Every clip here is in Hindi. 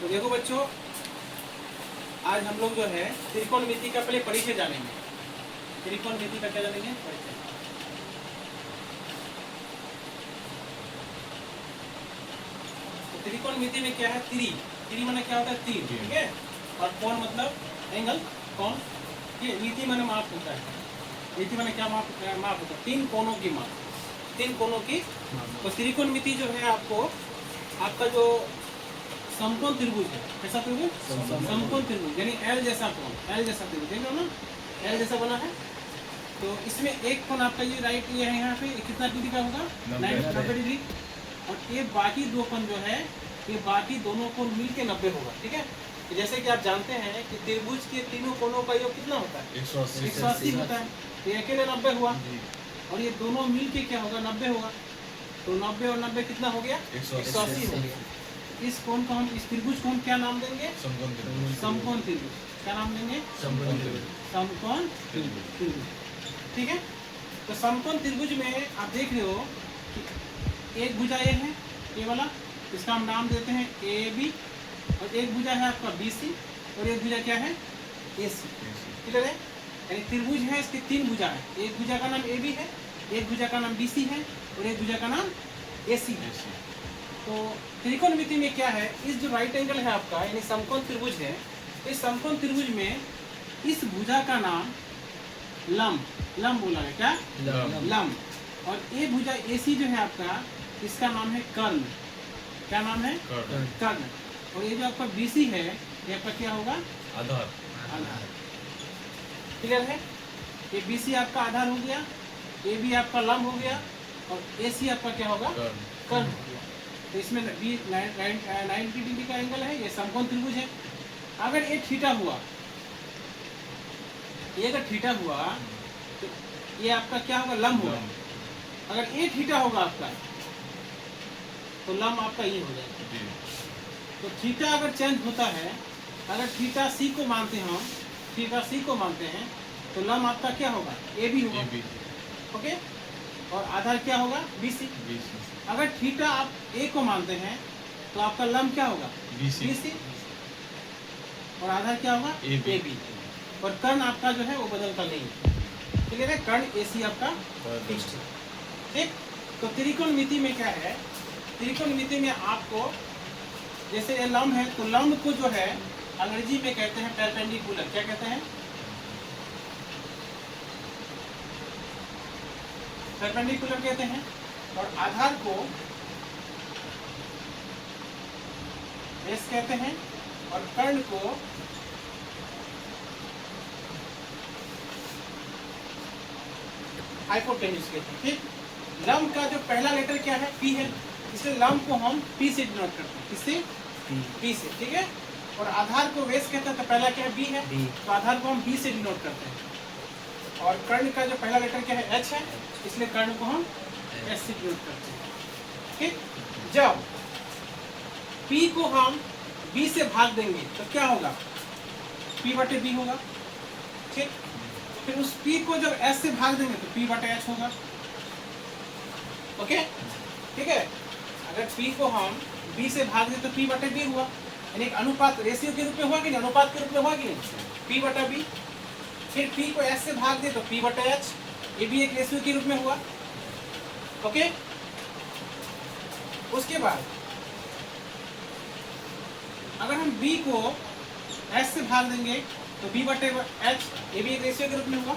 तो देखो बच्चों, आज हम लोग जो है त्रिकोणमिति का पहले परिचय जानेंगे। त्रिकोणमिति का क्या जानेंगे? परिचय। तो त्रिकोणमिति में क्या है? त्रि माने क्या होता है? तीन, ठीक है। और कोण मतलब एंगल, कोण। ये मिति माने माप होता है। मिति माने क्या माप होता है? तीन कोणों की माप, तीन कोणों की। तो त्रिकोणमिति जो है आपका जो समकोण त्रिभुज है, कैसा त्रिभुज? समकोण त्रिभुज, यानी एल जैसा कोण, एल जैसा त्रिभुज, देख लो ना, एल जैसा बना है। तो इसमें एक कोण आपका ये राइट ये है, यहाँ पे कितना डिग्री का होगा? 90 डिग्री। और ये बाकी दो कोण जो है, ये बाकी दोनों कोण मिलके 90 होगा, ठीक है। तो जैसे कि आप जानते हैं कि त्रिभुज के तीनों कोणों का योग कितना होता है? 180 होता है। तो ये अकेले 90 हुआ, और ये दोनों मिलके क्या होगा? 90 होगा। तो 90 और 90 कितना हो गया? 180 हो गया। इस कोण को हम, इस त्रिभुज को हम क्या नाम देंगे? समकोण त्रिभुज। क्या नाम देंगे? समकोण त्रिभुज, ठीक है। तो समकोण त्रिभुज में आप देख रहे हो कि एक भुजा ये है, ये वाला, इसका हम नाम देते हैं ए बी, और एक भुजा है आपका बी सी, और एक भुजा क्या है? ए सी, ठीक है। यानी त्रिभुज है, इसके तीन भुजा है। एक भुजा का नाम ए बी है, एक भुजा का नाम बी सी है, और एक भुजा का नाम ए सी है। तो त्रिकोणमिति में क्या है? इस जो राइट एंगल है आपका, यानी समकोण त्रिभुज है, इस समकोण त्रिभुज में इस भुजा का नाम लंब बोला है, क्या? लंब। और ये भुजा एसी जो है आपका, इसका नाम है कर्ण। क्या नाम है? कर्ण। और ये जो आपका बीसी है, ये आपका क्या होगा? आधार। क्लियर है? ये बीसी आपका आधार हो गया, ये भी आपका लंब हो गया, और एसी आपका क्या होगा? कर्ण हो गया। तो इसमें 90 डिग्री का एंगल है, ये समकोण त्रिभुज है। अगर ये थीटा हुआ, ये अगर थीटा हुआ तो ये आपका क्या होगा? लंब होगा। अगर ये थीटा होगा आपका, तो लंब आपका ये हो जाएगा। तो थीटा अगर चेंज होता है, अगर थीटा सी को मानते हैं हम, थीटा सी को मानते हैं, तो लंब आपका क्या होगा? ए बी होगा, ओके। और आधार क्या होगा? B C. अगर थीटा आप ए को मानते हैं, तो आपका लंब क्या होगा? B C. और आधार क्या होगा? A B. और कर्ण आपका जो है वो बदलता नहीं है, क्लियर है? कर्ण ए सी आपका फिक्स्ड है, ठीक। तो त्रिकोणमिति में क्या है? त्रिकोणमिति में आपको जैसे ये लंब है, तो लंब को जो है अंग्रेजी में कहते हैं परपेंडिकुलर। क्या कहते हैं? परपेंडिकुलर कहते हैं। और आधार को बेस कहते हैं, और कर्ण को हाइपोटेन्यूज कहते हैं, ठीक। लंब का जो पहला लेटर क्या है? पी है, इसलिए लंब को हम पी से डिनोट करते हैं। किससे? पी से, ठीक है। और आधार को बेस कहते हैं, तो पहला क्या है? बी है, तो आधार को हम बी से डिनोट करते हैं। और कर्ण का जो पहला लेटर क्या है? एच है, इसलिए कर्ण को हम एस से डिनोट करते हैं, ठीक। जब P को हम B से भाग देंगे तो क्या होगा? P बटे B होगा, ठीक। फिर उस P को जब S से भाग देंगे तो P बटे H होगा, ओके, ठीक है। अगर P को हम B से भाग दें तो P बटे B हुआ, यानी एक अनुपात, रेशियो के रूप में हुआ कि नहीं? अनुपात के रूप में हुआ कि नहीं? P बटा B। फिर P को S से भाग दे तो P बटे H, ये भी एक रेशियो के रूप में हुआ, ओके। उसके बाद अगर हम B को S से भाग देंगे तो B बटे H, ये भी एक रेशियो के रूप में हुआ।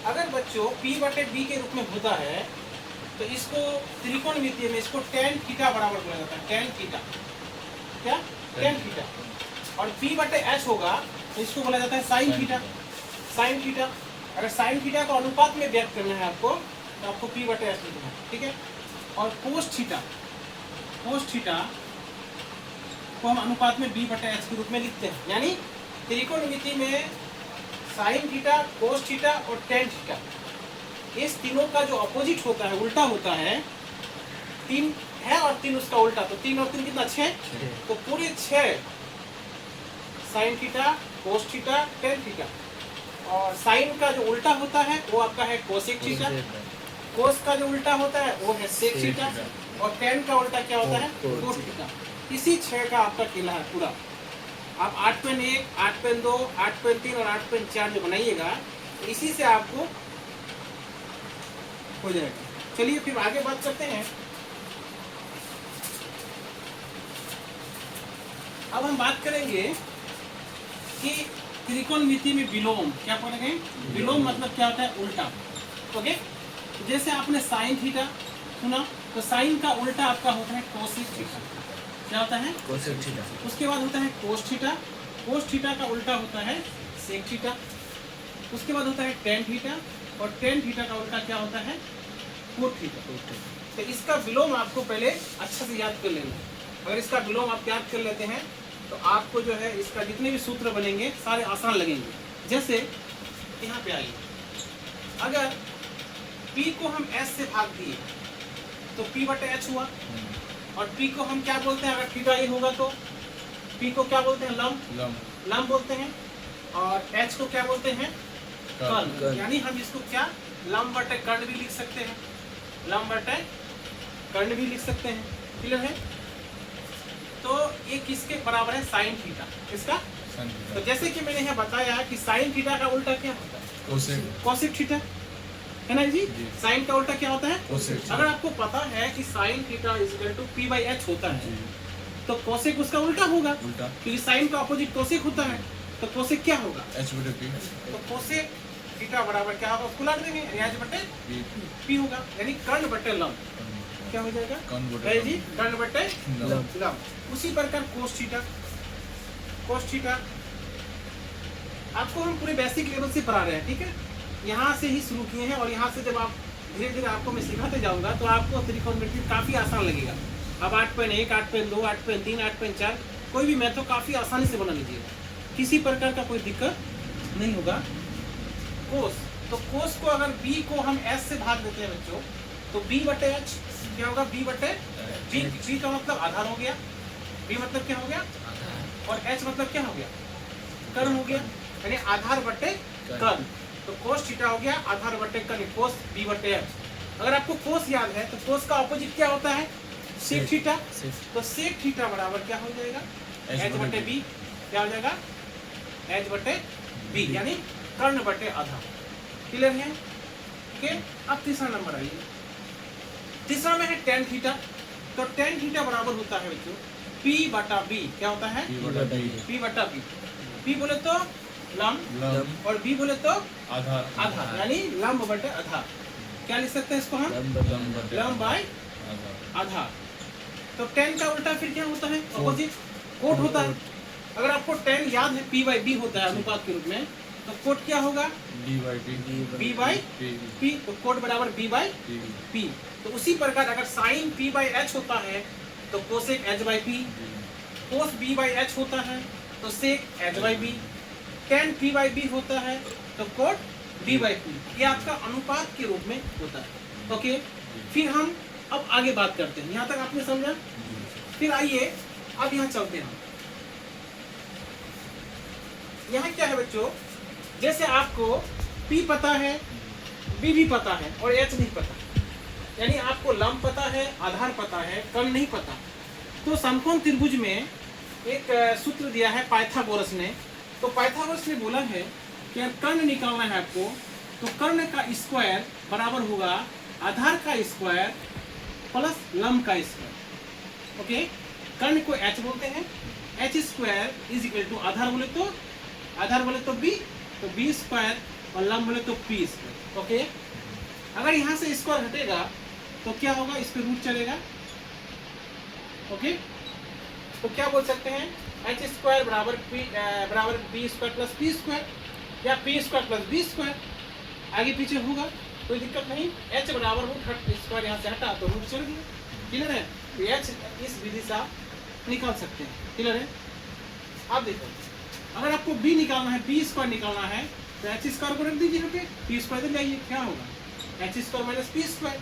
अगर बच्चों P बटे B के रूप में होता है, तो इसको त्रिकोणमिति में इसको tan थीटा बराबर बोला जाता है। tan थीटा, क्या? tan theta. और P बटे H होगा तो इसको बोला जाता है sin थीटा। sin थीटा, अगर sin थीटा को अनुपात में व्यक्त करना है आपको, तो आपको P बटे H लिखना है, ठीक है। और cos थीटा, cos थीटा को हम अनुपात में B बटे H के रूप में लिखते हैं। यानी त्रिकोणमिति में साइन थीटा, कोस थीटा और टेन थीटा, इस तीनों का जो अपोजिट होता है, उल्टा होता है, 3 है और 3 उसका उल्टा, तो 3 और 3 कितना? 6। तो पूरे 6 sine theta, cos theta, tan theta. और साइन का जो उल्टा होता है वो आपका है कोसेक थीटा, कोस का जो उल्टा होता है वो है सेक थीटा, और टेन का उल्टा क्या होता है? Cos theta. इसी 6 का आपका खेला है पूरा। आप 8.1, 8.2, 8.3 और 8.4 जो बनाइएगा इसी से आपको हो जाएगा। चलिए फिर आगे बात करते हैं। अब हम बात करेंगे कि त्रिकोणमिति में विलोम क्या पढ़ेंगे। विलोम मतलब क्या होता है, उल्टा। ओके, जैसे आपने साइन थीटा सुना, तो साइन का उल्टा आपका होता है कोसेक थीटा। क्या होता है, कोसेक थीटा। उसके बाद होता है कोस थीटा, कोस थीटा का उल्टा होता है सेक थीटा। उसके बाद होता है टेन थीटा, और टेन थीटा का उल्टा क्या होता है, कोट थीटा। तो इसका विलोम आपको पहले अच्छा से याद कर लेना। अगर इसका विलोम आप याद कर लेते हैं तो आपको जो है इसका जितने भी सूत्र बनेंगे सारे आसान लगेंगे। जैसे यहाँ पे आइए, अगर P को हम S से भाग दिए तो P बटे H हुआ, और P को हम क्या बोलते हैं, अगर थीटा ये होगा तो P को क्या बोलते हैं, लंब बोलते हैं, और H को क्या बोलते हैं, कर्ण। यानी हम इसको क्या लंब बटे कर्ण भी लिख सकते हैं, लंब बटे कर्ण भी लिख सकते हैं। क्लियर है। तो ये किसके बराबर है, साइन थीटा। इसका तो जैसे कि मैंने यहाँ बताया कि साइन थीटा का उल्टा क्या होता है, कोसेक थीटा, है ना जी। साइन का उल्टा क्या होता है, कोसेक। अगर आपको पता है कि sine theta is equal to P by H होता है तो कोसेक उसका उल्टा होगा, क्योंकि साइन का अपोजिट कोसेक होता है। तो कोसेक क्या होगा, H बटे P। तो कोसेक थीटा बराबर क्या होगा, उसको लाट देंगे, H बटे P होगा, यानी कर्ण बटे लंब। क्या हो जाएगा, जी कर्ण बटे लंब। उसी प्रकार कोस थीटा, कोस थीटा आपको हम पूरे बेसिक लेवल से पढ़ा रहे हैं, ठीक है। यहाँ से ही शुरू किए हैं, और यहाँ से जब आप धीरे धीरे आपको मैं सिखाते जाऊंगा तो आपको त्रिकोणमिति काफ़ी आसान लगेगा। अब 8.1, 8.2, 8.3, 8.4 कोई भी मैथ हो काफ़ी आसानी से बना लीजिएगा, किसी प्रकार का कोई दिक्कत नहीं होगा। कोस, तो कोस को अगर B को हम S से भाग देते हैं बच्चों तो B बटे H क्या होगा, B बटे B का मतलब आधार हो गया, B मतलब क्या हो गया, और H मतलब क्या हो गया, कर्ण हो गया, यानी आधार बटे कर्ण। तो कोस थीटा हो गया आधार बटे कर्ण, कोस B बटे H। अगर आपको कोस याद है तो कोस का ऑपोजिट क्या होता है, सेक थीटा। तो सेक थीटा बराबर क्या हो जाएगा, H बटे B। क्या हो जाएगा, H बटे B, यानी कर्ण बटे आधार। क्लियर है। ओके, अब तीसरा नंबर आइए। तीसरा में है टेन थीटा। तो टेन थीटा बराबर होता है बच्चों P बटा B। क्या होता है, P बटा B। P बोले तो लंब, और B बोले तो आधार, यानी लंब बटे आधार। क्या लिख सकते हैं इसको हम, लंब बाय आधार। तो टेन का उल्टा फिर क्या होता है, अपोजिट कोट होता है। अगर आपको टेन याद है P बाई B होता है अनुपात के रूप में, तो कोट क्या होगा, B बाई P। तो कोट बराबर B बाई P। तो उसी प्रकार अगर साइन P बाई H होता है तो cosec H by P, cos B by H होता है तो सेक H by B, ten P by B होता है तो कोट B बाई P। ये आपका अनुपात के रूप में होता है। ओके, फिर हम अब आगे बात करते हैं। यहाँ तक आपने समझा। फिर आइए अब यहाँ चलते हैं। यहाँ क्या है बच्चों, जैसे आपको P पता है, B भी पता है, और H नहीं पता, यानी आपको लंब पता है, आधार पता है, कर्ण नहीं पता। तो समकोण त्रिभुज में एक सूत्र दिया है पाइथागोरस ने। तो पाइथागोरस ने बोला है कि अगर कर्ण निकालना है आपको तो कर्ण का स्क्वायर बराबर होगा आधार का स्क्वायर प्लस लंब का स्क्वायर। ओके, कर्ण को H बोलते हैं, H square is equal to आधार बोले तो B, तो B स्क्वायर, और लंब बोले तो P स्क्वायर। ओके, अगर यहाँ से स्क्वायर हटेगा तो क्या होगा, इस पे रूट चलेगा। ओके, तो क्या बोल सकते हैं, H स्क्वायर बराबर B square plus P square, या P square plus B square. आगे पीछे होगा कोई दिक्कत नहीं। H बराबर रूट स्क्वायर यहाँ से हटा तो रूट चल गया। क्लियर है। तो H इस विधि से आप निकाल सकते हैं। क्लियर है। आप देखो, अगर आपको B निकालना है, B स्क्वायर निकालना है तो H स्क्वायर को रख दीजिए यहाँ पे, P स्क्वायर दे जाइए, क्या होगा, H square minus P square.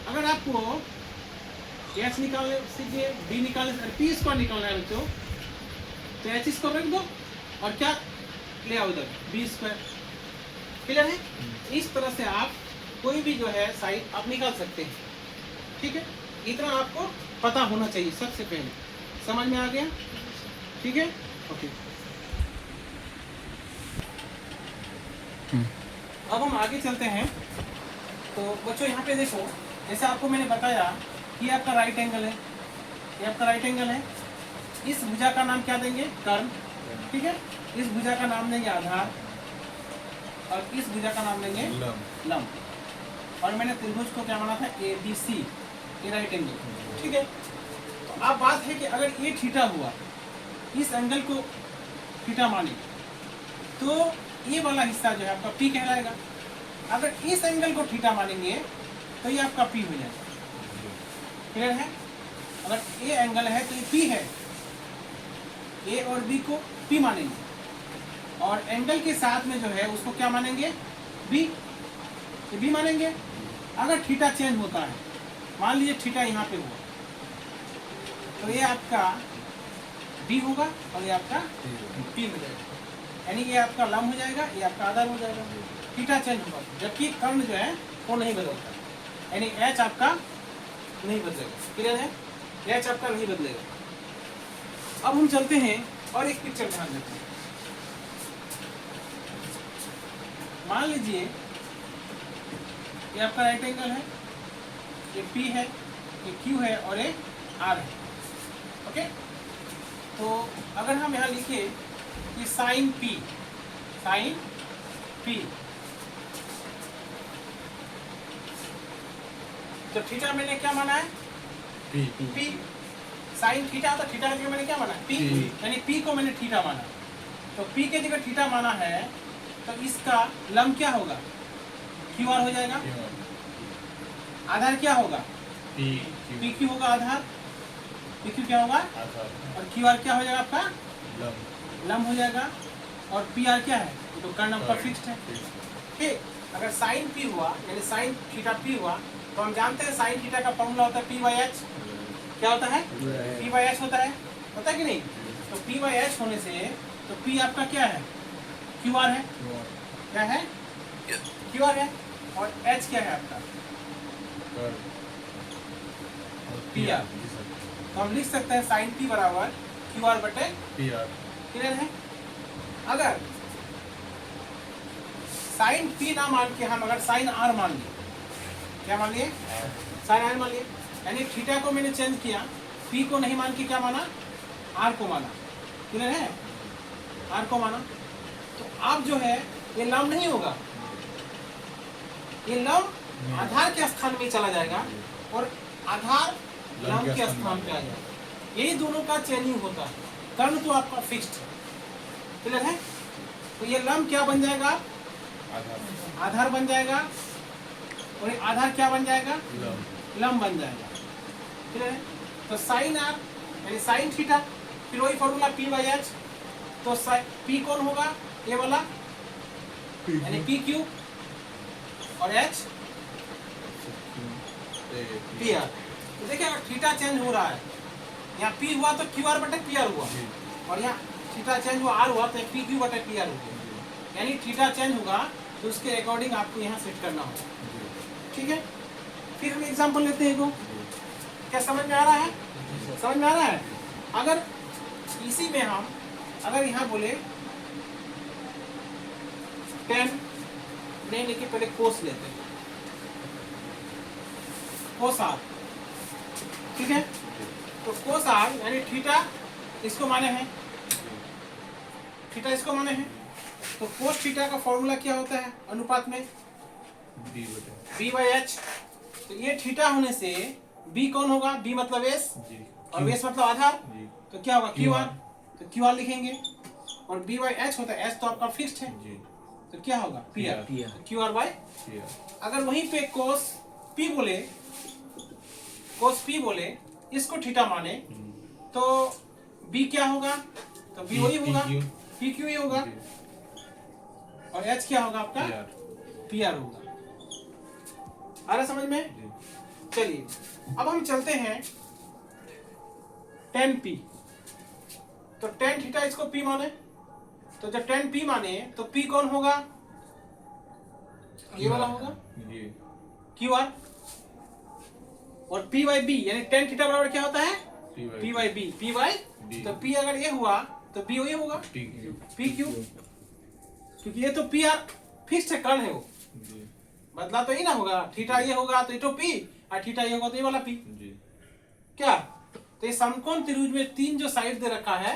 अगर आपको H निकालने सीखिए, B निकालने, P स्क्वायर निकालना है बच्चों तो H स्क्वायर रख दो, और क्या ले आओ इधर, B स्क्वायर। क्लियर है। इस तरह से आप कोई भी जो है साइड आप निकाल सकते हैं। ठीक है, इतना आपको पता होना चाहिए सबसे पहले। समझ में आ गया? ठीक है, ओके। अब हम आगे चलते हैं। तो बच्चों यहाँ पे देखो, जैसे आपको मैंने बताया कि आपका राइट एंगल है, ये आपका राइट एंगल है। इस भुजा का नाम क्या देंगे? कर्ण। ठीक है, इस भुजा का नाम देंगे आधार, और इस भुजा का नाम देंगे लंब। और मैंने त्रिभुज को क्या माना था? ABC, ये राइट एंगल। ठीक है, तो अब बात है कि अगर ये थीटा हुआ, इस एंगल को थीटा माने, तो ये वाला हिस्सा जो है आपका P कहलाएगा। अगर इस एंगल को थीटा मानेंगे तो ये आपका P हो जाएगा। क्लियर है? अगर ये एंगल है तो ये P है, A और B को P मानेंगे, और एंगल के साथ में जो है उसको क्या मानेंगे? B, ये B मानेंगे। अगर थीटा चेंज होता है, मान लीजिए थीटा यहाँ पे हुआ, तो ये आपका B होगा और ये आपका P हो जाएगा, यानी ये आपका लंब हो जाएगा, ये आपका आधार हो जाएगा। थीटा चेंज होगा, जबकि कर्ण जो है वो नहीं बदलता, यानी H आपका नहीं बदलेगा। क्लियर है? H आपका नहीं बदलेगा। अब हम चलते हैं और एक पिक्चर ध्यान देते हैं। मान लीजिए ये आपका राइट एंगल है, ये P है, ये Q है और ये R है। ओके, तो अगर हम यहाँ लिखे कि साइन P, तो थीटा मैंने क्या माना है? P। साइन थीटा, तो थीटा की जगह मैंने क्या माना? P, यानी P को मैंने थीटा माना। तो P के जगह थीटा माना है, तो इसका लंब क्या होगा? QR हो जाएगा। आधार क्या होगा? PQ होगा आधार। PQ क्या होगा? और QR क्या हो जाएगा आपका? लंब हो जाएगा। और PR क्या है? तो कर्ण आपका फिक्स्ड है। ठीक, अगर साइन P हुआ, यानी साइन थीटा P हुआ, तो हम जानते हैं साइन थीटा का फॉर्मूला होता है P/H। क्या होता है? P/H होता है, पता है कि नहीं? तो P/H होने से तो P आपका क्या है? QR है। क्या है? QR है। और H क्या है आपका? PR। तो हम लिख सकते हैं साइन P बराबर QR बटे PR। क्लियर है? अगर साइन P ना मान के हम अगर साइन R मान लिए, क्या मान लिए? साइन R मान लिए, यानी थीटा को मैंने चेंज किया, P को नहीं मान के क्या माना? R को माना। क्लियर है? R को माना, तो अब जो है ये लंब नहीं होगा, ये लंब आधार के स्थान में चला जाएगा और आधार लंब के स्थान पे आ जाएगा। यही दोनों का चेंजिंग होता है। कर्ण तो आपका फिक्स्ड है। क्लियर है? तो ये लंब क्या बन जाएगा? आधार बन जाएगा, और ये आधार क्या बन जाएगा? लंब बन जाएगा। क्लियर है? तो साइन R यानी साइन थीटा, फिर वही फॉर्मूला P/H। तो P कौन होगा? ये वाला, यानी PQ, और H PR। तो देखिए अगर थीटा चेंज हो रहा है, यहाँ P हुआ तो QR बटे PR हुआ, और यहाँ थीटा चेंज हुआ R हुआ तो PQ बटे PR हुआ, यानी थीटा चेंज होगा तो उसके अकॉर्डिंग आपको यहाँ सेट करना होगा। ठीक है, फिर हम एग्जांपल लेते हैं। को क्या समझ में आ रहा है? समझ में आ रहा है? अगर इसी में हम अगर यहाँ बोले 10 नहीं लेके पहले कोस लेते हैं, कोस R। ठीक है, तो कोस R यानी थीटा इसको माने हैं, थीटा इसको माने हैं, तो कोस थीटा का फॉर्मूला क्या होता है अनुपात में? B/H। तो ये थीटा होने से B कौन होगा? B मतलब S, और S मतलब आधार, तो क्या होगा? QR। तो QR लिखेंगे, और B/H होता है, S तो आपका फिक्स्ड है, तो क्या होगा? PR। QR/PR। अगर वहीं पे कोस P बोले, इसको थीटा माने, तो B क्या होगा? तो B वही होगा, PQ ही होगा, और H क्या होगा आपका? PR होगा। आ रहा समझ में? चलिए अब हम चलते हैं tan P। तो tan थीटा इसको P माने, तो जब tan P माने तो P कौन होगा? ये वाला होगा QR, और P/B यानी tan थीटा बराबर क्या होता है? P by B, P by, तो पी अगर ये हुआ तो बी ये होगा पी क्यू, क्योंकि ये तो पी आर फिक्स है, कर्ण है वो, बदला तो ही ना होगा। थीटा ये होगा तो ये तो पी, और थीटा ये होगा तो ये वाला पी। क्या तो ये समकोण त्रिभुज में तीन जो साइड दे रखा है,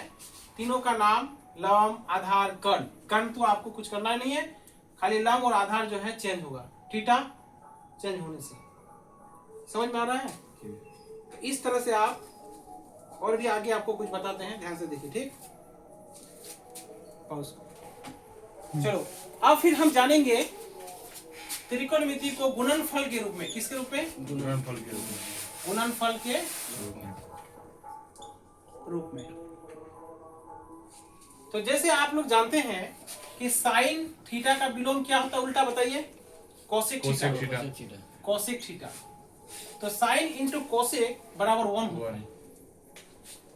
तीनों का नाम लंब, आधार, कर्ण। कर्ण तो आपको कुछ करना नहीं है, खाली लंब और आधार जो है चेंज होगा थीटा चेंज होने से। समझ में आ रहा है? तो इस तरह से आप, और भी आगे आपको कुछ बताते हैं, ध्यान से देखिए, ठीक। पॉज। चलो अब फिर हम जानेंगे त्रिकोणमिति को गुणनफल के रूप में। किसके रूप में? गुणनफल के रूप में। गुणनफल के रूप में। तो जैसे आप लोग जानते हैं कि साइन थीटा का विलोम क्या होता है, उल्टा बताइए, कोसेक थीटा। Cosec theta. तो साइन इंटू कोसेक बराबर 1 होगा।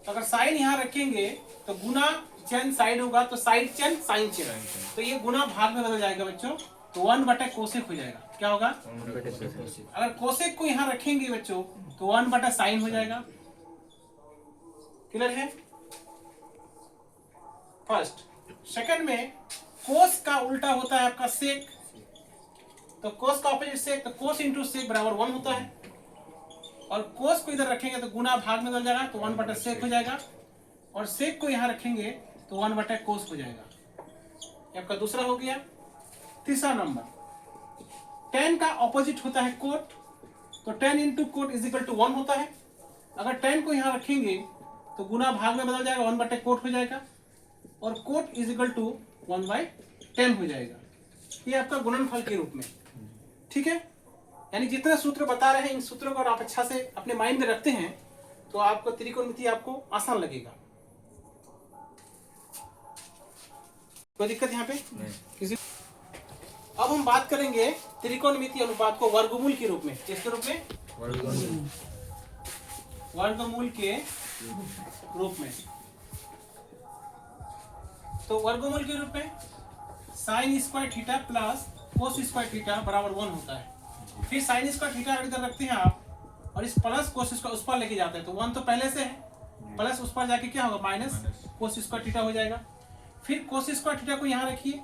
तो अगर साइन यहाँ रखेंगे तो गुना चेन साइन होगा, तो साइन चेन साइन चेन, तो ये गुना भाग में बदल जाएगा बच्चों, तो 1 बटा कोसेक हो जाएगा। क्या होगा? अगर कोसेक को यहाँ रखेंगे बच्चों तो 1 बटा साइन हो जाएगा। क्लियर है? फर्स्ट। सेकंड में कोस का उल्टा होता है आपका सेक, तो कोस का ऑपोजिट सेक, तो कोस इंटू सेक बराबर 1 होता है। और कोस को इधर रखेंगे तो गुना भाग में बदल जाएगा, तो 1 बटा सेक हो जाएगा। और सेक को यहाँ रखेंगे तो 1 बटा कोस हो जाएगा। ये आपका दूसरा हो गया। तीसरा नंबर, tan का ऑपोजिट होता है कोट, तो tan into cot is equal to 1 होता है। अगर tan को यहाँ रखेंगे तो गुना भाग में बदल जाएगा, 1 बटे कोट हो जाएगा, और cot is equal to 1 by 10 हो जाएगा। ये आपका गुणनफल के रूप में, ठीक है। यानी जितने सूत्र बता रहे हैं, इन सूत्रों को आप अच्छा से अपने माइंड में रखते हैं तो आपको त्रिकोणमिति आपको आसान लगेगा। कोई दिक्कत यहाँ पे किसी? अब हम बात करेंगे त्रिकोणमिति अनुपात को वर्गमूल के रूप में। किसके रूप में? वर्गमूल के रूप में। तो वर्गमूल के रूप में sign square theta plus cos square theta बराबर 1 होता है। फिर साइन स्क्वायर थीटा इधर रखते हैं आप, और इस प्लस कोस स्क्वायर उस पर लेके जाते हैं, तो 1 तो पहले से है, प्लस उस पर जाके क्या होगा, माइनस कोस स्क्वायर थीटा हो जाएगा। फिर कोस स्क्वायर थीटा को यहाँ रखिए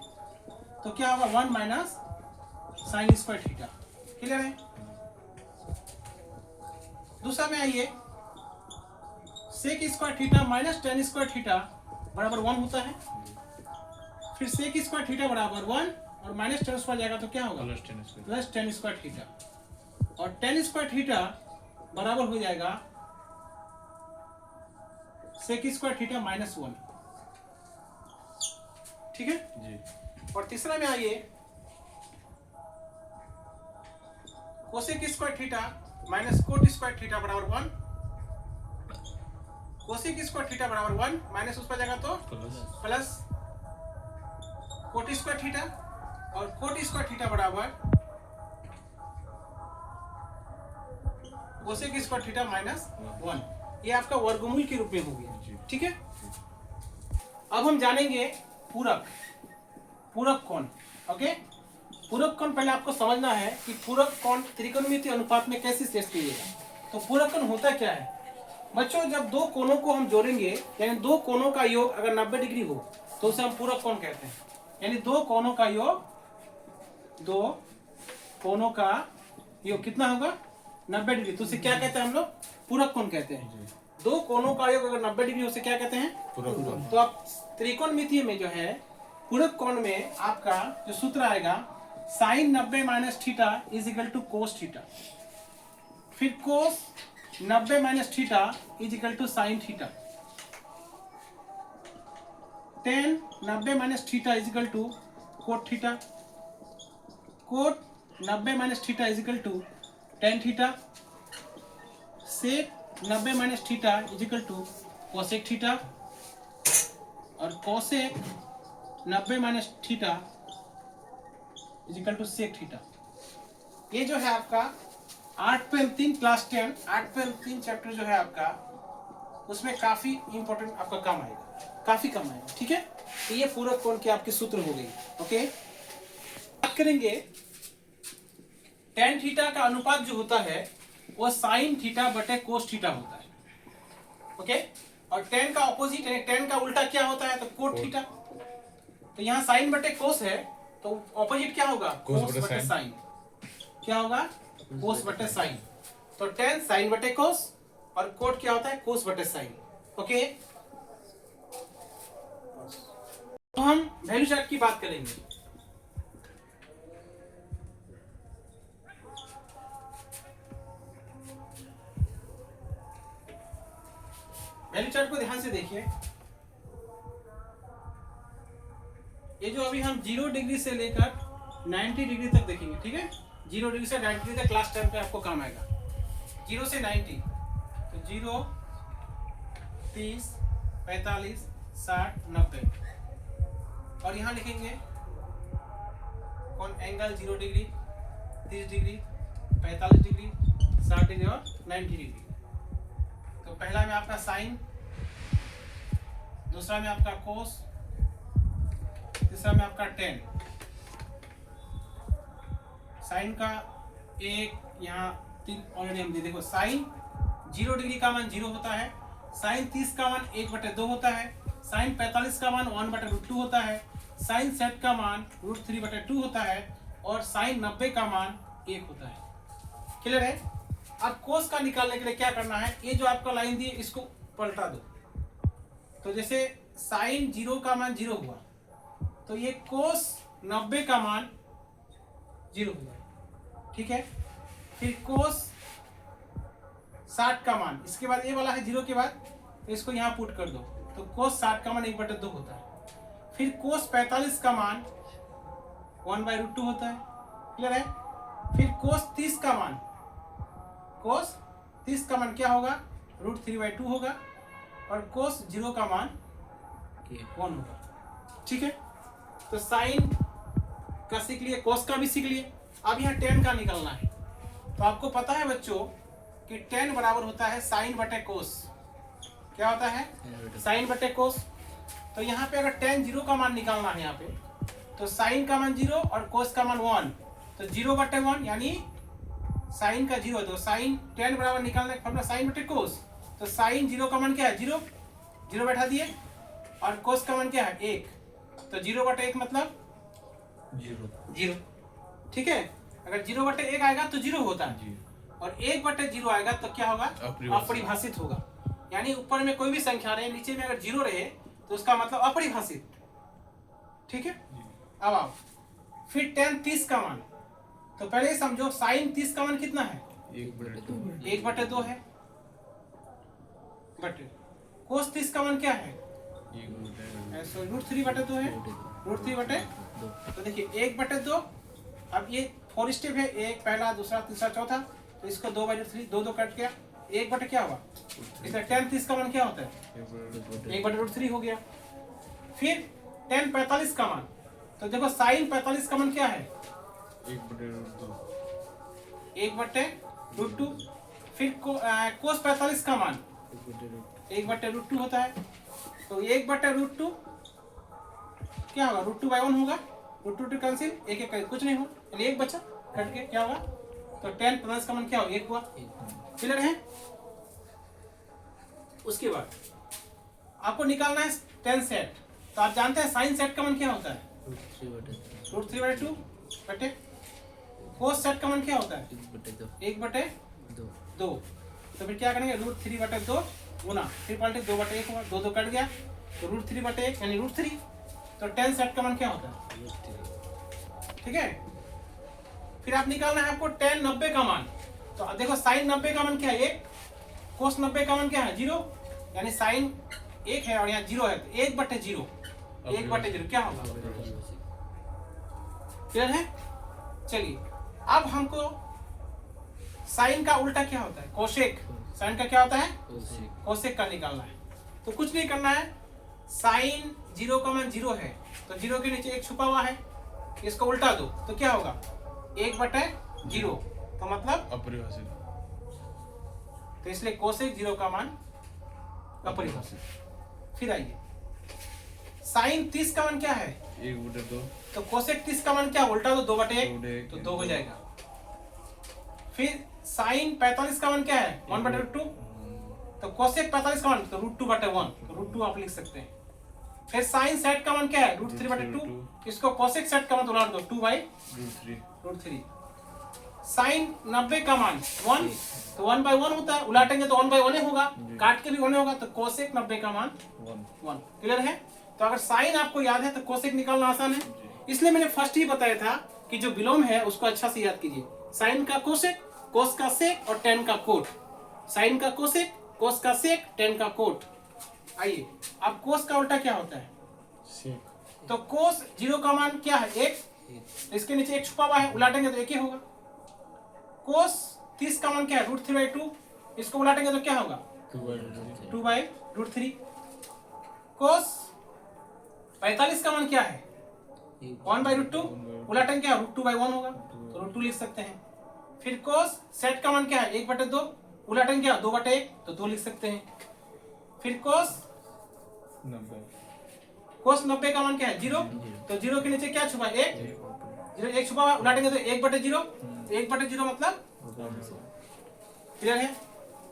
तो क्या होगा, 1 minus sine square theta. Clear है? दूसरा में आइए, sec square theta minus tan square theta बराबर 1 होता है। फिर सेक स्क्वायर थीटा बराबर 1 और माइनस टेन स्क्वायर जाएगा तो क्या होगा, प्लस टेन स्क्वायर थीटा। और टेन स्क्वायर थीटा बराबर हो जाएगा सेक स्क्वायर थीटा माइनस 1। ठीक है जी। और तीसरा में आइए, cosec square theta minus cot square theta बराबर 1। कोसेक स्क्वायर थीटा बराबर 1 माइनस उस पर जाएगा तो प्लस कोट स्क्वायर थीटा, और कोट स्क्वायर थीटा बराबर कोसेक स्क्वायर थीटा माइनस 1। ये आपका वर्गमूल के रूप में हो गया। ठीक है। अब हम जानेंगे पूरक, पूरक कोण। ओके, पूरक कोण पहले आपको समझना है कि पूरक कोण त्रिकोणमिति अनुपात में कैसे सेट कीजिएगा। तो पूरक कोण होता क्या है बच्चों? जब दो कोणों को हम जोड़ेंगे, यानी दो कोणों का योग अगर 90 डिग्री हो तो उसे हम पूरक कोण कहते हैं। यानी दो कोणों का योग, दो कोणों का योग कितना होगा, 90 डिग्री, तो उसे क्या कहते हैं हम लोग, पूरक कोण कहते हैं। दो कोणों का योग अगर 90 डिग्री उसे क्या कहते हैं, पूरक कोण। तो आप त्रिकोणमिति में जो है पूरक कोण में आपका जो सूत्र आएगा, sine 90 minus theta is equal to cos theta. फिर cos 90 minus theta is equal to sine theta. Tan 90 minus theta is equal to cot theta. Cot 90 minus theta is equal to tan theta. Sec 90 minus theta is equal to cosec theta. और cosec 90 minus theta is equal to sec theta. ये जो है आपका 8.3 क्लास 10 8.3 चैप्टर जो है आपका, उसमें काफी इंपॉर्टेंट आपका काम आएगा, काफी कम आएगा। ठीक है। तो ये पूरक कोण की आपकी सूत्र हो गई। ओके, बात करेंगे tan थीटा का अनुपात जो होता है वो साइन थीटा बटे कोस थीटा होता है। ओके। और tan का ऑपोजिट यानी tan का उल्टा क्या होता है, तो कोट थीटा। तो यहाँ साइन बटे कोस है, तो ऑपोजिट क्या होगा, कोस बटे साइन। क्या होगा, कोस बटे साइन। तो tan साइन बटे कोस और कोट क्या होता है, कोस बटे साइन। ओके, तो हम वैल्यू चार्ट की बात करेंगे। वैल्यू चार्ट को ध्यान से देखिए। ये जो अभी हम 0 डिग्री से लेकर 90 डिग्री तक देखेंगे, ठीक है। 0 डिग्री से 90 डिग्री तक क्लास टाइम पे आपको काम आएगा। 0 से 90, तो 0, 30, 45, 60, 90। और यहाँ लिखेंगे कौन angle 0 degree, 30 degree, 45 degree, 60 degree और 90 डिग्री। तो पहला में आपका साइन, दूसरा में आपका कोस, तीसरा में आपका tan। साइन का एक, यहाँ 3 ऑलरेडी हम देखो। साइन 0 डिग्री का मान 0 होता है, साइन 30 का मान 1/2 होता है, साइन 45 का मान 1/√2 होता है, साइन सेट का मान √3/2 होता है और साइन 90 का मान 1 होता है। क्लियर है। अब कोस का निकालने के लिए क्या करना है, ये जो आपका लाइन दी है इसको पलटा दो। तो जैसे साइन 0 का मान 0 हुआ, तो ये कोस 90 का मान 0 हो जाएगा, ठीक है। फिर कोस 60 का मान, इसके बाद ये वाला है 0 के बाद, तो इसको यहाँ पुट कर दो, तो कोस 60 का मान 1/2 होता है। फिर कोस 45 का मान 1/√2 होता है। क्लियर है। फिर कोस 30 का मान, कोस 30 का मान क्या होगा, √3/2 होगा और कोस 0 का मान 1 होगा, ठीक है। तो साइन का सीख लिए, कोस का भी सीख लिए। अब यहाँ tan का निकलना है। तो आपको पता है बच्चों कि tan बराबर होता है साइन बटे कोस। क्या होता है, साइन बटे कोस। तो यहाँ पे अगर tan 0 का मान निकालना है यहाँ पे, तो साइन का मान 0 और कोस का मान 1, तो 0/1 यानी साइन का 0। तो साइन tan बराबर निकालने का फॉर्मूला साइन बटे कोस। तो साइन 0 का मान क्या है, 0, 0 बैठा दिए, और कोस का मान क्या है 1, तो 0/1 मतलब 0, ठीक है। अगर 0/1 आएगा तो 0 होता है, और 1/0 आएगा तो क्या होगा, अपरिभाषित होगा। यानी ऊपर में कोई भी संख्या रहे, नीचे में अगर 0 रहे तो उसका मतलब अपरिभाषित, ठीक है। अब आओ फिर tan 30 का मान, तो पहले समझो साइन 30 का मान कितना है, 1/2 है, बटे कोस 30 का मान क्या है, √3/2 है, √3/2। तो देखिए 1/2। अब ये 4 स्टेप है, एक पहला, दूसरा, तीसरा, चौथा, तो इसको 2/3, 2 कट गया, 1 क्या हुआ, इसमें tan 30 का मान क्या होता है, 1/√3 हो गया। फिर tan 45 का मान, तो देखो साइन 45 का मान क्या है, 1/√2। फिर कोस 45 का मान 1/√2 होता है, तो 1/√2 क्या होगा, √2/1 होगा, √2 कैंसिल, एक कुछ नहीं हो, यानी 1 बचा, कट के क्या होगा, तो tan 45 का मान क्या होगा, 1 हुआ। क्लियर है। उसके बाद आपको निकालना है tan सेट। तो आप जानते हैं साइन सेट का मान क्या होता है, √3/2 बटे कोस सेट का मान क्या होता है, 1/2। तो फिर क्या करेंगे, √3/2 गुना, फिर पलटे 2/1 हुआ, 2 कट गया, तो √3/1 यानी √3। तो tan सेट का मान क्या होता है, ठीक है। फिर आप निकालना है आपको tan 90 का मान। तो अब देखो साइन 90 का मान क्या है, 1, कोस 90 का मान क्या है, 0, यानी साइन 1 है और यहाँ 0 है, तो 1/0, 1/0 क्या होगा, क्लियर है। चलिए अब हमको साइन का उल्टा क्या होता है, कोसेक। साइन का क्या होता है, कोसेक का निकालना है। तो कुछ नहीं करना है, साइन 0 का मान 0 है, तो 0 के नीचे 1 छुपा हुआ है, इसको उल्टा दो तो क्या होगा, 1/0, तो मतलब अपरिभाषित। तो इसलिए कोसेक 0 का मान अपरिभाषित। फिर आइए साइन 30 का मान क्या है, 1/2। तो कोसेक 30 का मान क्या, उल्टा दो, 2/1, तो 2 हो जाएगा। फिर साइन 45 का मान क्या है, 1/2, तो कोसेक 45 का मान तो √2/1, तो √2 आप लिख सकते हैं। फिर साइन सेट का मान क्या है √3/2, इसको कोसेक सेट का मान तो उलाट दो 2/√3। साइन 90 का मान 1, तो 1/1 होता है, उलाटेंगे तो 1/1 ही होगा, काट के भी 1 होगा, तो कोसेक 90 का मान 1। क्लियर है? तो अगर साइन आपको याद है तो कोसेक निकालना आसान है, इसलिए मैंने फर्स्ट ही बताया था कि जो विलोम है उसको अच्छा से याद कीजिए। साइन का कोसेक, कोस का सेक और टेन का कोट। साइन का कोसेक, कोस का सेक, टेन का कोट। आइए अब कोस का उल्टा क्या होता है? सेक। तो कोस 0 का मान क्या है 1, इसके नीचे 1 छुपा हुआ है, उलाटेंगे तो 1 ही होगा। कोस 30 का मान क्या है √3/2, इसको उलाटेंगे तो क्या होगा 2/√3। कोस 45 का मान क्या है 1/√2, उलाटेंगे क्या √2/1 होगा, तो √2 लिख सकते हैं। फिर कोस सेट का मान क्या है 1/2, उलाटेंगे क्या 2/1, तो 2 लिख सकते हैं। फिर कोस 90 का मान क्या है 0, तो 0 के नीचे क्या छुपा है 1, 1 छुपा हुआ, उलाटेंगे तो 1/0, तो 1/0 मतलब। क्लियर है?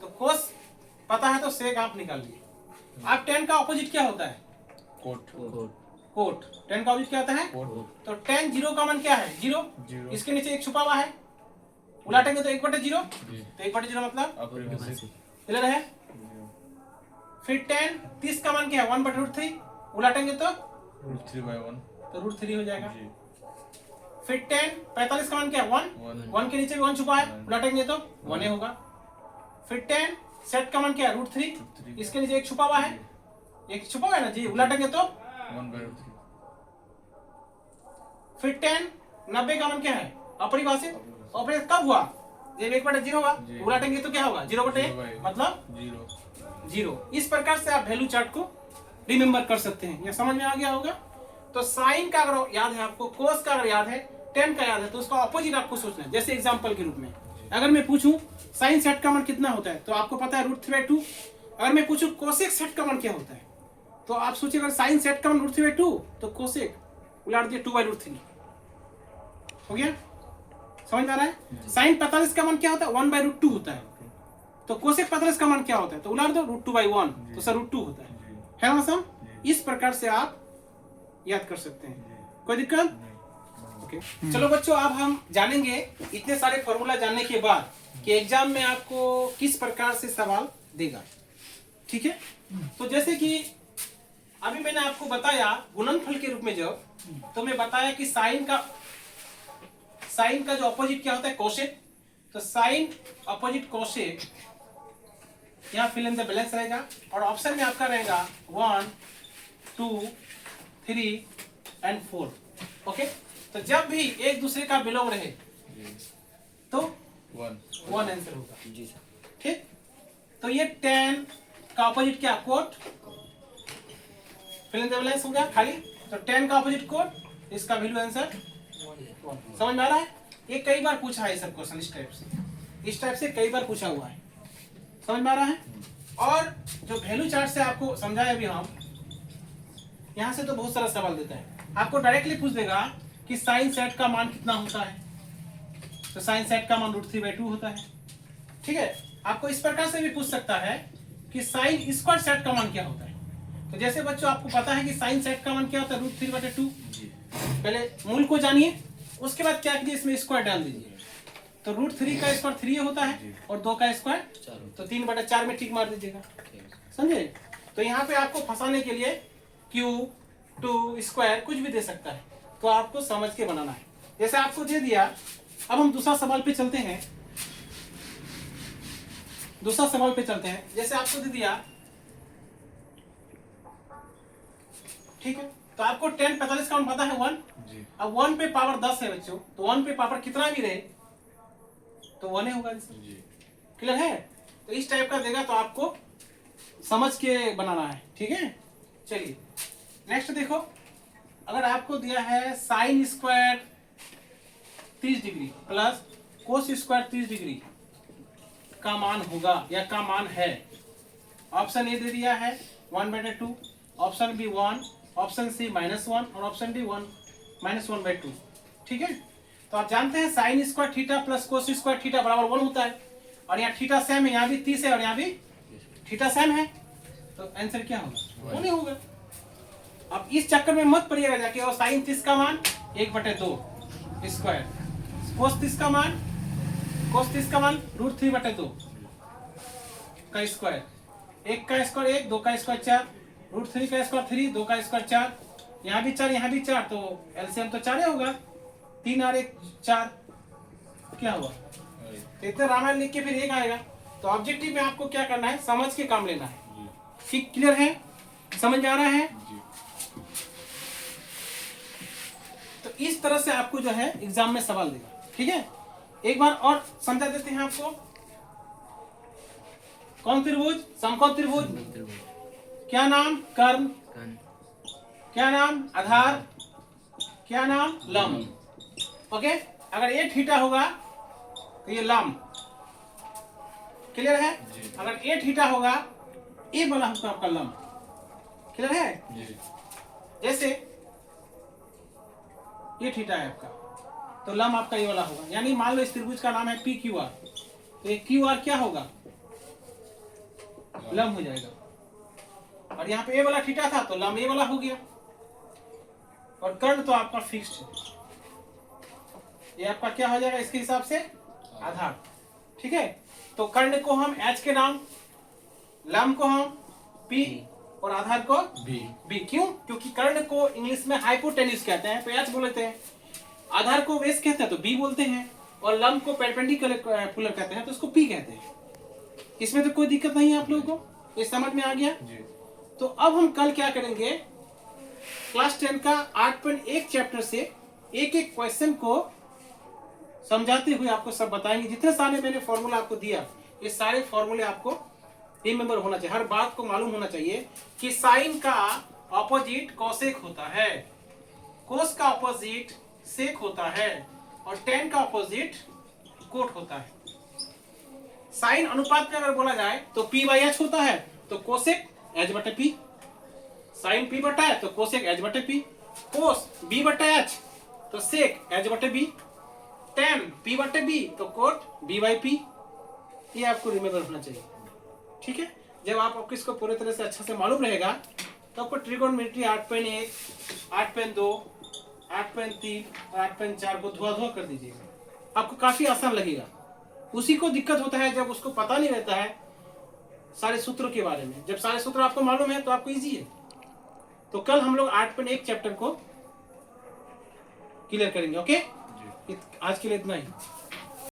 तो कोस पता है तो सेक आप निकाल लिए। आप टेन का ऑपोजिट क्या होता है कोट। टेन का ऑपोजिट क्या होता है तो टेन 0 का मान क्या है 0, इसके नीचे 1 छुपा हुआ है, उलाटेंगे तो 1/0, तो 1/0 मतलब। क्लियर है? फिर टेन 30 का मान क्या है 1/√3, उलाटेंगे तो √3/1, तो √3 हो जाएगा। फिर टेन 45 का मान क्या है 1 के नीचे भी 1 छुपा है, उलाटेंगे तो 1 ही होगा। फिर टेन सेट का मान क्या है √3, इसके नीचे 1 छुपा हुआ है, 1 छुपा हुआ है ना जी, उलाटेंगे तो 1/√3। फिर टेन 90 का मान क्या है अपरिभाषित, अपरिभाषित कब हुआ जब 1/0 होगा, उलाटेंगे तो क्या होगा 0/1 मतलब 0। इस प्रकार से आप वैल्यू चार्ट को रिमेंबर कर सकते हैं। यह समझ में आ गया होगा? तो साइन का अगर याद है आपको, कोस का अगर याद है, टेन का याद है, तो उसका ऑपोजिट आपको सोचना है। जैसे एग्जांपल के रूप में अगर मैं पूछूं साइन सेट का मान कितना होता है, तो आपको पता है √3/2। अगर मैं पूछूं कोसेक सेट का मान क्या होता है, तो आप सोचिए अगर साइन सेट का मान √3/2 तो कोसेक उलाट दिए 2/√3। हो गया? समझ में आ रहा है? साइन 45 का मान क्या होता है 1/√2 होता है, तो कोसेक 45 का मान क्या होता है, तो उलाट दो √2/1, तो सर √2 होता है ना सम? इस प्रकार से आप याद कर सकते हैं। कोई दिक्कत? ओके। चलो बच्चों, अब हम जानेंगे इतने सारे फॉर्मूला जानने के बाद कि एग्जाम में आपको किस प्रकार से सवाल देगा। ठीक है? तो जैसे कि अभी मैंने आपको बताया गुणनफल के रूप में, जब तो मैं बताया कि साइन का जो अपोजिट क्या होता है कोसेक, तो साइन अपोजिट कोसेक यहाँ फिल इन द बैलेंस रहेगा, और ऑप्शन में आपका रहेगा 1, 2, 3 एंड 4। ओके? तो जब भी एक दूसरे का बिलोंग रहे तो 1 आंसर होगा जी सर। ठीक? तो ये 10 का अपोजिट क्या cot, fill in the balance हो गया खाली, तो 10 का अपोजिट कोट, इसका वैल्यू आंसर 1। समझ में आ रहा है? ये कई बार पूछा है सब क्वेश्चन, इस टाइप से कई बार पूछा हुआ है। समझ में आ रहा है? और जो वैल्यू चार्ट से आपको समझाया अभी हम, यहाँ से तो बहुत सारा सवाल देता है, आपको डायरेक्टली पूछ देगा कि साइन सेट का मान कितना होता है, तो साइन सेट का मान √3/2 होता है। ठीक है? आपको इस प्रकार से भी पूछ सकता है कि साइन स्क्वायर सेट का मान क्या होता है। तो जैसे बच्चों आपको पता है कि साइन सेट का मान क्या होता है √3/2। पहले मूल को जानिए, उसके बाद क्या कीजिए इसमें स्क्वायर डाल दीजिए, तो √3 का स्क्वायर 3 होता है और 2 का स्क्वायर, तो 3/4 में टिक मार दीजिएगा। समझे? तो यहाँ पे आपको फंसाने के लिए क्यूब, 2 स्क्वायर कुछ भी दे सकता है, तो आपको समझ के बनाना है। जैसे आपको दे दिया, अब हम दूसरा सवाल पे चलते हैं। जैसे आपको दे दिया, ठीक है, तो आपको 10 45 का पता है 1, अब 1 पे पावर 10 है बच्चों, तो 1 पे पावर कितना भी रहे तो 1 ही होगा। क्लियर है? तो इस टाइप का देगा तो आपको समझ के बनाना है। ठीक है? चलिए नेक्स्ट देखो, अगर आपको दिया है sine square 30 degree plus cos square 30 degree का मान होगा या का मान है, ऑप्शन ए दे दिया है 1/2, ऑप्शन बी 1, ऑप्शन सी -1 और ऑप्शन डी 1 -1/2। ठीक है? तो आप जानते हैं sign square theta plus cos square theta बराबर 1 होता है, और यहाँ थीटा सेम है, यहाँ भी 30 है और यहाँ भी थीटा सेम है, तो आंसर क्या होगा? वो नहीं होगा। अब इस चक्कर में मत पड़िएगा जाके, और साइन 30 का मान 1/2 स्क्वायर, कोस 30 का मान √3/2 का स्क्वायर, 1 का स्क्वायर 1, 2 का स्क्वायर 4, √3 का स्क्वायर 3, 2 का स्क्वायर 4, यहाँ भी 4 यहाँ भी 4, तो एलसीएम तो 4 होगा, 3 और 1 4, क्या हुआ? तो इतना रामायण लिख के फिर 1 आएगा। तो ऑब्जेक्टिव में आपको क्या करना है, समझ के काम लेना है। ठीक, क्लियर है? समझ आ रहा है? तो इस तरह से आपको जो है एग्जाम में सवाल देगा। ठीक है, एक बार और समझा देते हैं आपको। कौन त्रिभुज? समकोण त्रिभुज। क्या नाम? कर्ण। क्या नाम? आधार। क्या नाम? लंब। ओके, अगर ये थीटा होगा तो ये लंब। क्लियर है? अगर ये थीटा होगा, ये वाला होगा आपका लंब। क्लियर है? जैसे ये थीटा है आपका, तो लंब आपका ये वाला होगा। यानी मान लो इस त्रिभुज का नाम है PQR, तो ये QR क्या होगा? लंब हो जाएगा। और यहाँ पे ये वाला थीटा था, तो लंब ये वाला हो गया। और कर्ण तो आपका फिक्स्ड है, ये आपका क्या हो जाएगा इसके हिसाब से? आधार। ठीक है, तो कर्ण को हम H के नाम, लंब को हम P और आधार को B। क्यों? क्योंकि कर्ण को इंग्लिश में हाइपोटेन्यूज कहते हैं, तो H बोलते हैं। आधार को बेस कहते हैं, तो B बोलते हैं। और लंब को परपेंडिकुलर कहते हैं, तो उसको P कहते हैं। इसमें तो कोई दिक्कत नहीं है आप लोगों को, ये समझ में आ गया? तो अब हम कल क्या करेंगे, क्लास 10 का 8.1 चैप्टर से एक एक क्वेश्चन को समझाते हुए आपको सब बताएंगे। जितने सारे मैंने फॉर्मूला आपको दिया, ये सारे फॉर्मूले आपको रिमेंबर होना चाहिए। हर बात को मालूम होना चाहिए कि साइन का ऑपोजिट कोसेक होता है, कोस का ऑपोजिट सेक होता है, और टेन का ऑपोजिट कोट होता है। साइन अनुपात में अगर बोला जाए तो P/H होता है, तो कोसेक H/P। साइन P/H है तो कोसेक H/P। कोस B/H तो सेक H/B। टेन P/B तो कोट B/P। ये आपको रिमेंबर होना चाहिए। ठीक है, जब आप इसको पूरे तरह से अच्छा से मालूम रहेगा तो आपको ट्रिगोनोमेट्री 8.1, 8.2, 8.3 और 8.4 को धुआं कर दीजिएगा, आपको काफी आसान लगेगा। उसी को दिक्कत होता है जब उसको पता नहीं रहता है सारे सूत्रों के बारे में। जब सारे सूत्र आपको मालूम है तो आपको इजी है। तो कल हम लोग 8.1 चैप्टर को क्लियर करेंगे। ओके, आज के लिए इतना ही।